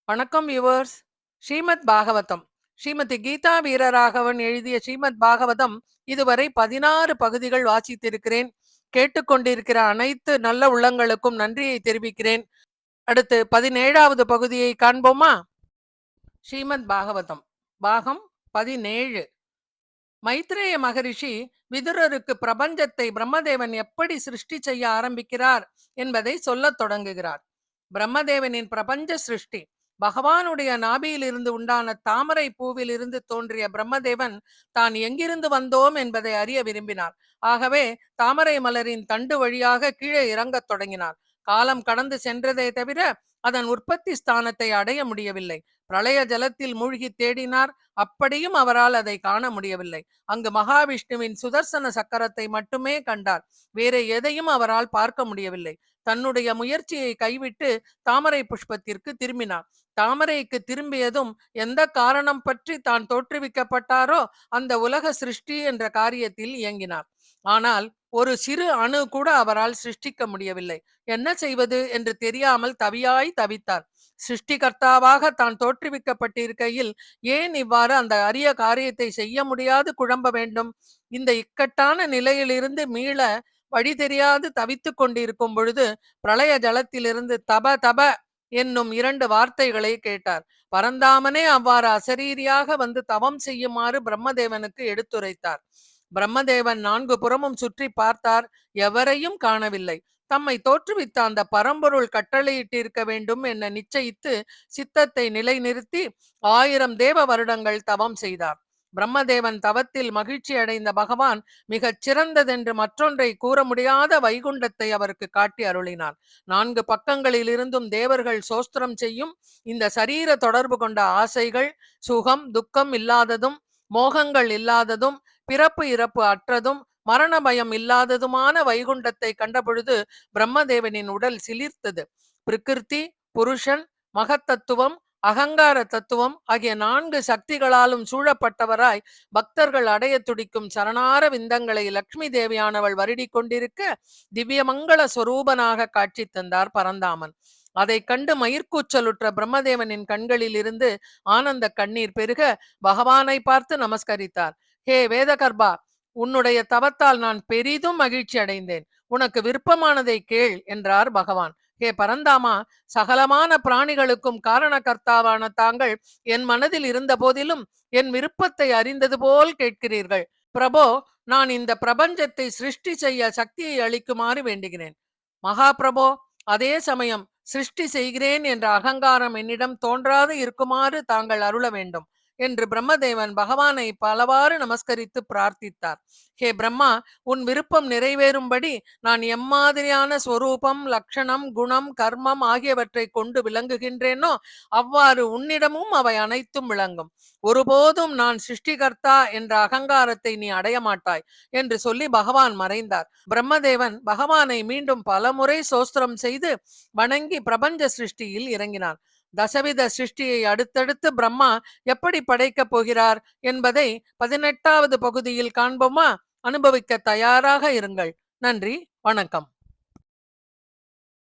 வணக்கம் வியூவர்ஸ். ஸ்ரீமத் பாகவதம். ஸ்ரீமதி கீதா வீரராகவன் எழுதிய ஸ்ரீமத் பாகவதம் இதுவரை 16 பகுதிகள் வாசித்திருக்கிறேன். கேட்டுக்கொண்டிருக்கிற அனைத்து நல்ல உள்ளங்களுக்கும் நன்றியை தெரிவிக்கிறேன். அடுத்து 17வது பகுதியை காண்போமா? ஸ்ரீமத் பாகவதம் பாகம் 17. மைத்ரேய மகரிஷி விதுரருக்கு பிரபஞ்சத்தை பிரம்மதேவன் எப்படி சிருஷ்டி செய்ய ஆரம்பிக்கிறார் என்பதை சொல்லத் தொடங்குகிறார். பிரம்மதேவனின் பிரபஞ்ச சிருஷ்டி பகவானுடைய நாபியிலிருந்து உண்டான தாமரை பூவிலிருந்து தோன்றிய பிரம்மதேவன் தான் எங்கிருந்து வந்தோம் என்பதை அறிய விரும்பினார். ஆகவே தாமரை மலரின் தண்டு வழியாக கீழே இறங்கத் தொடங்கினார். காலம் கடந்து சென்றதே தவிர அதன் உற்பத்தி ஸ்தானத்தை அடைய முடியவில்லை. பிரளய ஜலத்தில் மூழ்கி தேடினார். அப்படியும் அவரால் அதை காண முடியவில்லை. அங்கு மகாவிஷ்ணுவின் சுதர்சன சக்கரத்தை மட்டுமே கண்டார். வேற எதையும் அவரால் பார்க்க முடியவில்லை. தன்னுடைய முயற்சியை கைவிட்டு தாமரை புஷ்பத்திற்கு திரும்பினார். தாமரைக்கு திரும்பியதும் எந்த காரணம் பற்றி தான் தோற்றுவிக்கப்பட்டாரோ அந்த உலக சிருஷ்டி என்ற காரியத்தில் இயங்கினார். ஆனால் ஒரு சிறு அணு கூட அவரால் சிருஷ்டிக்க முடியவில்லை. என்ன செய்வது என்று தெரியாமல் தவியாய் தவித்தார். சிருஷ்டிகர்த்தாவாக தான் தோற்றுவிக்கப்பட்டிருக்கையில் ஏன் இவ்வாறு அந்த அரிய காரியத்தை செய்ய முடியாது குழம்ப வேண்டும்? இந்த இக்கட்டான நிலையிலிருந்து மீள வழி தெரியாது தவித்து கொண்டிருக்கும் பொழுது பிரளய ஜலத்திலிருந்து தப தப என்னும் 2 வார்த்தைகளை கேட்டார். பரந்தாமனே அவ்வாறு அசரீரியாக வந்து தவம் செய்யுமாறு பிரம்மதேவனுக்கு எடுத்துரைத்தார். பிரம்மதேவன் 4 புறமும் சுற்றி பார்த்தார். எவரையும் காணவில்லை. தம்மை தோற்றுவித்த அந்த பரம்பொருள் கட்டளையிட்டிருக்க வேண்டும் என நிச்சயித்து சித்தத்தை நிலைநிறுத்தி 1000 தேவ வருடங்கள் தவம் செய்தார். பிரம்மதேவன் தவத்தில் மகிழ்ச்சி அடைந்த பகவான் மிகச் சிறந்ததென்று மற்றொன்றை கூற முடியாத வைகுண்டத்தை அவருக்கு காட்டி அருளினார். 4 பக்கங்களில் இருந்தும் தேவர்கள் சோஸ்திரம் செய்யும் இந்த சரீர தொடர்பு கொண்ட ஆசைகள், சுகம் துக்கம் இல்லாததும், மோகங்கள் இல்லாததும், பிறப்பு இறப்பு அற்றதும், மரண பயம் இல்லாததுமான வைகுண்டத்தை கண்டபொழுது பிரம்மதேவனின் உடல் சிலிர்த்தது. பிரகிருதி, புருஷன், மகத்தத்துவம், அகங்கார தத்துவம் ஆகிய 4 சக்திகளாலும் சூழப்பட்டவராய் பக்தர்கள் அடைய துடிக்கும் சரணார விந்தங்களை லட்சுமி தேவியானவள் வருடி கொண்டிருக்க திவ்யமங்கள சொரூபனாக காட்சி தந்தார் பரந்தாமன். அதை கண்டு மயிர்கூச்சலுற்ற பிரம்மதேவனின் கண்களில் இருந்து ஆனந்த கண்ணீர் பெருக பகவானை பார்த்து நமஸ்கரித்தார். ஹே வேதகர்பா, உன்னுடைய தவத்தால் நான் பெரிதும் மகிழ்ச்சி அடைந்தேன். உனக்கு விருப்பமானதை கேள் என்றார் பகவான். ஹே பரந்தாமா, சகலமான பிராணிகளுக்கும் காரணகர்த்தாவான தாங்கள் என் மனதில் இருந்த போதிலும் என் விருப்பத்தை அறிந்தது போல் கேட்கிறீர்கள். பிரபோ, நான் இந்த பிரபஞ்சத்தை சிருஷ்டி செய்ய சக்தியை அளிக்குமாறு வேண்டுகிறேன். மகா பிரபோ, அதே சமயம் சிருஷ்டி செய்கிறேன் என்ற அகங்காரம் என்னிடம் தோன்றாது இருக்குமாறு தாங்கள் அருள வேண்டும் என்று பிரம்மதேவன் பகவானை பலவாறு நமஸ்கரித்து பிரார்த்தித்தார். ஹே பிரம்மா, உன் விருப்பம் நிறைவேறும்படி நான் எம்மாதிரியான ஸ்வரூபம், லட்சணம், குணம், கர்மம் ஆகியவற்றை கொண்டு விளங்குகின்றேனோ அவ்வாறு உன்னிடமும் அவை அனைத்தும் விளங்கும். ஒருபோதும் நான் சிருஷ்டிகர்த்தா என்ற அகங்காரத்தை நீ அடைய மாட்டாய் என்று சொல்லி பகவான் மறைந்தார். பிரம்மதேவன் பகவானை மீண்டும் பலமுறை சோஸ்திரம் செய்து வணங்கி பிரபஞ்ச சிருஷ்டியில் இறங்கினார். தசவித சிருஷ்டியை அடுத்தடுத்து பிரம்மா எப்படி படைக்கப் போகிறார் என்பதை 18வது பகுதியில் காண்போமா? அனுபவிக்க தயாராக இருங்கள். நன்றி, வணக்கம்.